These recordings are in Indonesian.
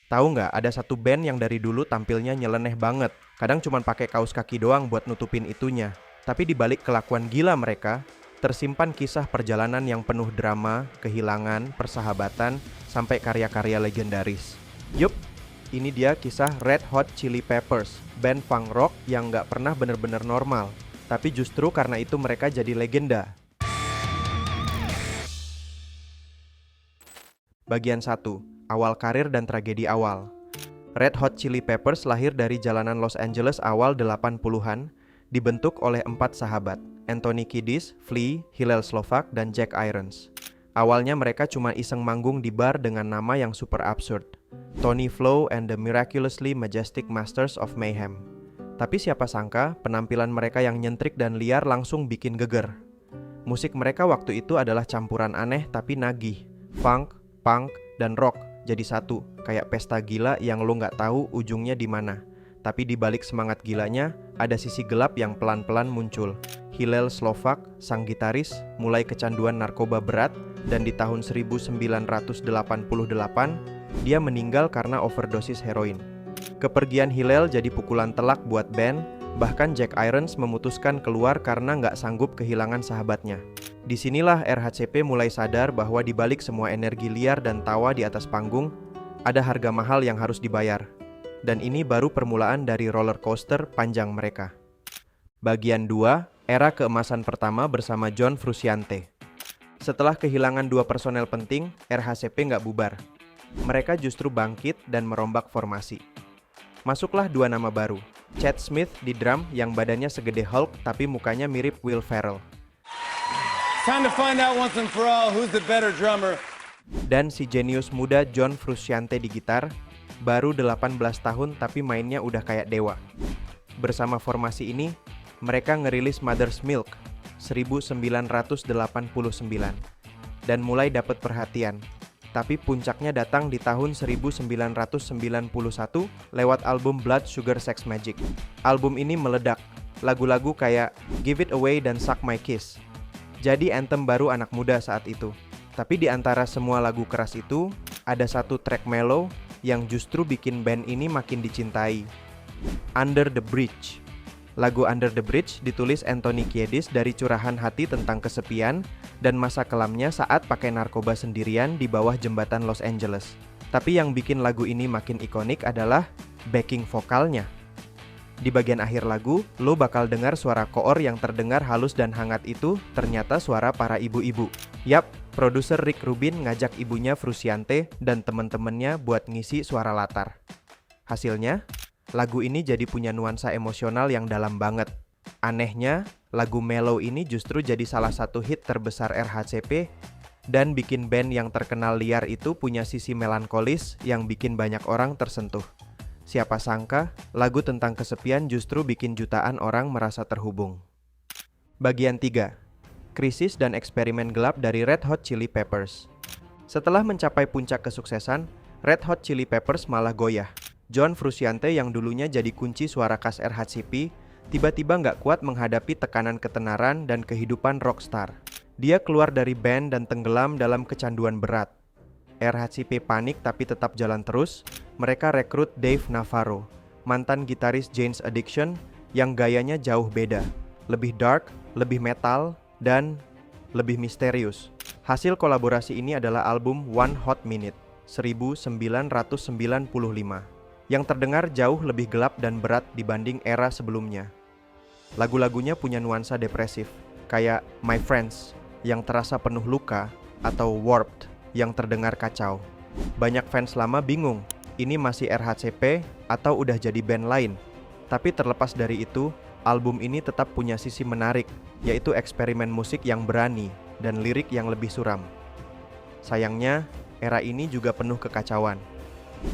Tahu nggak, ada satu band yang dari dulu tampilnya nyeleneh banget. Kadang cuma pakai kaos kaki doang buat nutupin itunya. Tapi di balik kelakuan gila mereka, tersimpan kisah perjalanan yang penuh drama, kehilangan, persahabatan, sampai karya-karya legendaris. Yup, ini dia kisah Red Hot Chili Peppers, band punk rock yang nggak pernah bener-bener normal. Tapi justru karena itu mereka jadi legenda. Bagian 1. Awal karir dan tragedi awal. Red Hot Chili Peppers lahir dari jalanan Los Angeles awal 80-an, dibentuk oleh 4 sahabat, Anthony Kiedis, Flea, Hillel Slovak, dan Jack Irons. Awalnya mereka cuma iseng manggung di bar dengan nama yang super absurd, Tony Flo and the Miraculously Majestic Masters of Mayhem. Tapi siapa sangka, penampilan mereka yang nyentrik dan liar langsung bikin geger. Musik mereka waktu itu adalah campuran aneh tapi nagih, funk, punk, dan rock jadi satu, kayak pesta gila yang lo nggak tahu ujungnya di mana. Tapi di balik semangat gilanya, ada sisi gelap yang pelan-pelan muncul. Hillel Slovak, sang gitaris, mulai kecanduan narkoba berat, dan di tahun 1988, dia meninggal karena overdosis heroin. Kepergian Hillel jadi pukulan telak buat band, bahkan Jack Irons memutuskan keluar karena nggak sanggup kehilangan sahabatnya. Disinilah RHCP mulai sadar bahwa di balik semua energi liar dan tawa di atas panggung, ada harga mahal yang harus dibayar. Dan ini baru permulaan dari roller coaster panjang mereka. Bagian 2, era keemasan pertama bersama John Frusciante. Setelah kehilangan 2 personel penting, RHCP nggak bubar. Mereka justru bangkit dan merombak formasi. Masuklah 2 nama baru, Chad Smith di drum yang badannya segede Hulk tapi mukanya mirip Will Ferrell. Time to find out once and for all who's the better drummer. Dan si jenius muda John Frusciante di gitar, baru 18 tahun tapi mainnya udah kayak dewa. Bersama formasi ini, mereka ngerilis Mother's Milk 1989 dan mulai dapat perhatian. Tapi puncaknya datang di tahun 1991 lewat album Blood Sugar Sex Magik. Album ini meledak, lagu-lagu kayak Give It Away dan Suck My Kiss jadi anthem baru anak muda saat itu. Tapi di antara semua lagu keras itu, ada satu track mellow yang justru bikin band ini makin dicintai. Under the Bridge. Lagu Under the Bridge ditulis Anthony Kiedis dari curahan hati tentang kesepian dan masa kelamnya saat pakai narkoba sendirian di bawah jembatan Los Angeles. Tapi yang bikin lagu ini makin ikonik adalah backing vokalnya. Di bagian akhir lagu, lo bakal dengar suara koor yang terdengar halus dan hangat itu ternyata suara para ibu-ibu. Yap, produser Rick Rubin ngajak ibunya Frusciante dan temen-temennya buat ngisi suara latar. Hasilnya, lagu ini jadi punya nuansa emosional yang dalam banget. Anehnya, lagu mellow ini justru jadi salah satu hit terbesar RHCP dan bikin band yang terkenal liar itu punya sisi melankolis yang bikin banyak orang tersentuh. Siapa sangka, lagu tentang kesepian justru bikin jutaan orang merasa terhubung. Bagian 3. Krisis dan eksperimen gelap dari Red Hot Chili Peppers. Setelah mencapai puncak kesuksesan, Red Hot Chili Peppers malah goyah. John Frusciante yang dulunya jadi kunci suara khas RHCP, tiba-tiba nggak kuat menghadapi tekanan ketenaran dan kehidupan rockstar. Dia keluar dari band dan tenggelam dalam kecanduan berat. RHCP panik tapi tetap jalan terus. Mereka rekrut Dave Navarro, mantan gitaris Jane's Addiction yang gayanya jauh beda. Lebih dark, lebih metal, dan lebih misterius. Hasil kolaborasi ini adalah album One Hot Minute 1995 yang terdengar jauh lebih gelap dan berat dibanding era sebelumnya. Lagu-lagunya punya nuansa depresif, kayak My Friends yang terasa penuh luka atau Warped yang terdengar kacau. Banyak fans lama bingung, ini masih RHCP atau udah jadi band lain. Tapi terlepas dari itu, album ini tetap punya sisi menarik, yaitu eksperimen musik yang berani dan lirik yang lebih suram. Sayangnya, era ini juga penuh kekacauan.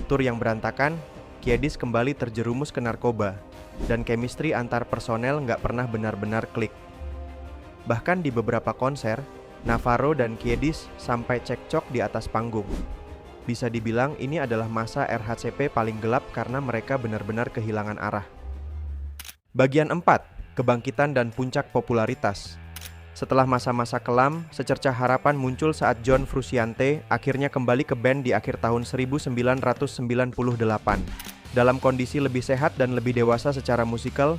Tur yang berantakan, Kiedis kembali terjerumus ke narkoba, dan chemistry antar personel nggak pernah benar-benar klik. Bahkan di beberapa konser, Navarro dan Kiedis sampai cekcok di atas panggung. Bisa dibilang ini adalah masa RHCP paling gelap karena mereka benar-benar kehilangan arah. Bagian 4, kebangkitan dan puncak popularitas. Setelah masa-masa kelam, secercah harapan muncul saat John Frusciante akhirnya kembali ke band di akhir tahun 1998. Dalam kondisi lebih sehat dan lebih dewasa secara musikal,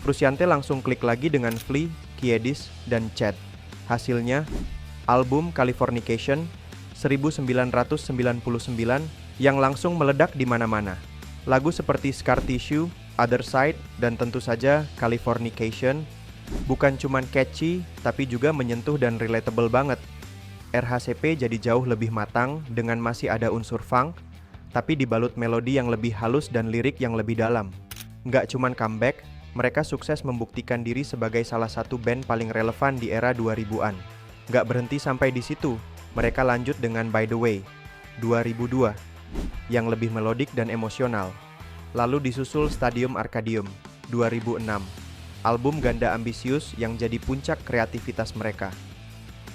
Frusciante langsung klik lagi dengan Flea, Kiedis, dan Chad. Hasilnya, album Californication 1999 yang langsung meledak di mana-mana. Lagu seperti Scar Tissue, Other Side, dan tentu saja Californication bukan cuman catchy, tapi juga menyentuh dan relatable banget. RHCP jadi jauh lebih matang dengan masih ada unsur funk, tapi dibalut melodi yang lebih halus dan lirik yang lebih dalam. Nggak cuman comeback, mereka sukses membuktikan diri sebagai salah satu band paling relevan di era 2000-an. Nggak berhenti sampai di situ, mereka lanjut dengan By The Way, 2002, yang lebih melodik dan emosional. Lalu disusul Stadium Arcadium, 2006. Album ganda ambisius yang jadi puncak kreativitas mereka.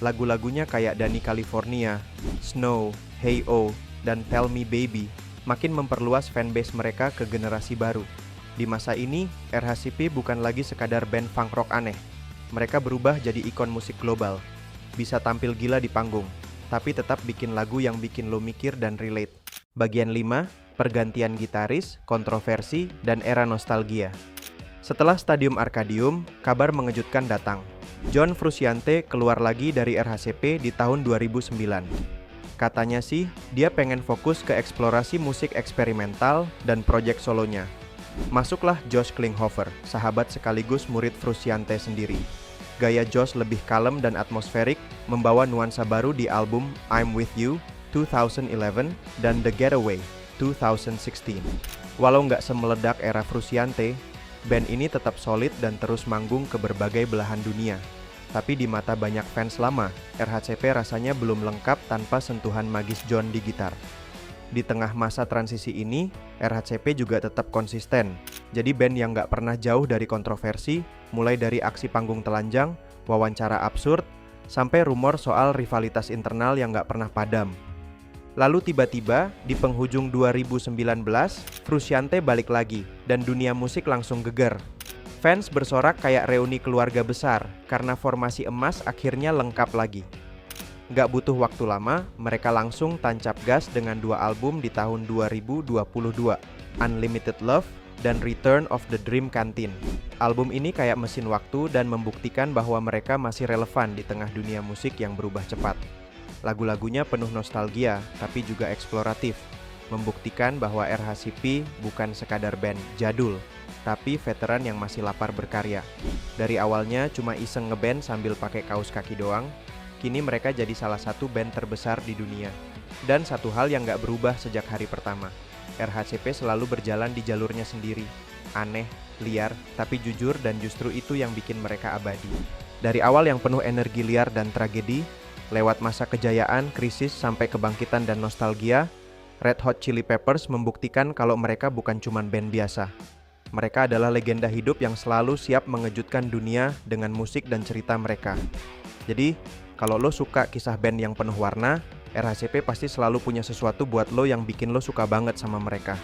Lagu-lagunya kayak Dani California, Snow, Hey Oh, dan Tell Me Baby makin memperluas fanbase mereka ke generasi baru. Di masa ini, RHCP bukan lagi sekadar band funk rock aneh. Mereka berubah jadi ikon musik global. Bisa tampil gila di panggung, tapi tetap bikin lagu yang bikin lo mikir dan relate. Bagian 5, pergantian gitaris, kontroversi, dan era nostalgia. Setelah Stadium Arcadium, kabar mengejutkan datang. John Frusciante keluar lagi dari RHCP di tahun 2009. Katanya sih, dia pengen fokus ke eksplorasi musik eksperimental dan proyek solonya. Masuklah Josh Klinghoffer, sahabat sekaligus murid Frusciante sendiri. Gaya Josh lebih kalem dan atmosferik, membawa nuansa baru di album I'm With You 2011 dan The Getaway 2016. Walau nggak semeledak era Frusciante, band ini tetap solid dan terus manggung ke berbagai belahan dunia. Tapi di mata banyak fans lama, RHCP rasanya belum lengkap tanpa sentuhan magis John di gitar. Di tengah masa transisi ini, RHCP juga tetap konsisten. Jadi band yang nggak pernah jauh dari kontroversi, mulai dari aksi panggung telanjang, wawancara absurd, sampai rumor soal rivalitas internal yang nggak pernah padam. Lalu tiba-tiba, di penghujung 2019, Frusciante balik lagi, dan dunia musik langsung geger. Fans bersorak kayak reuni keluarga besar, karena formasi emas akhirnya lengkap lagi. Nggak butuh waktu lama, mereka langsung tancap gas dengan 2 album di tahun 2022, Unlimited Love dan Return of the Dream Canteen. Album ini kayak mesin waktu dan membuktikan bahwa mereka masih relevan di tengah dunia musik yang berubah cepat. Lagu-lagunya penuh nostalgia, tapi juga eksploratif, membuktikan bahwa RHCP bukan sekadar band jadul, tapi veteran yang masih lapar berkarya. Dari awalnya cuma iseng ngeband sambil pakai kaos kaki doang, kini mereka jadi salah satu band terbesar di dunia. Dan satu hal yang gak berubah sejak hari pertama, RHCP selalu berjalan di jalurnya sendiri. Aneh, liar, tapi jujur, dan justru itu yang bikin mereka abadi. Dari awal yang penuh energi liar dan tragedi, lewat masa kejayaan, krisis, sampai kebangkitan dan nostalgia, Red Hot Chili Peppers membuktikan kalau mereka bukan cuma band biasa. Mereka adalah legenda hidup yang selalu siap mengejutkan dunia dengan musik dan cerita mereka. Jadi, kalau lo suka kisah band yang penuh warna, RHCP pasti selalu punya sesuatu buat lo yang bikin lo suka banget sama mereka.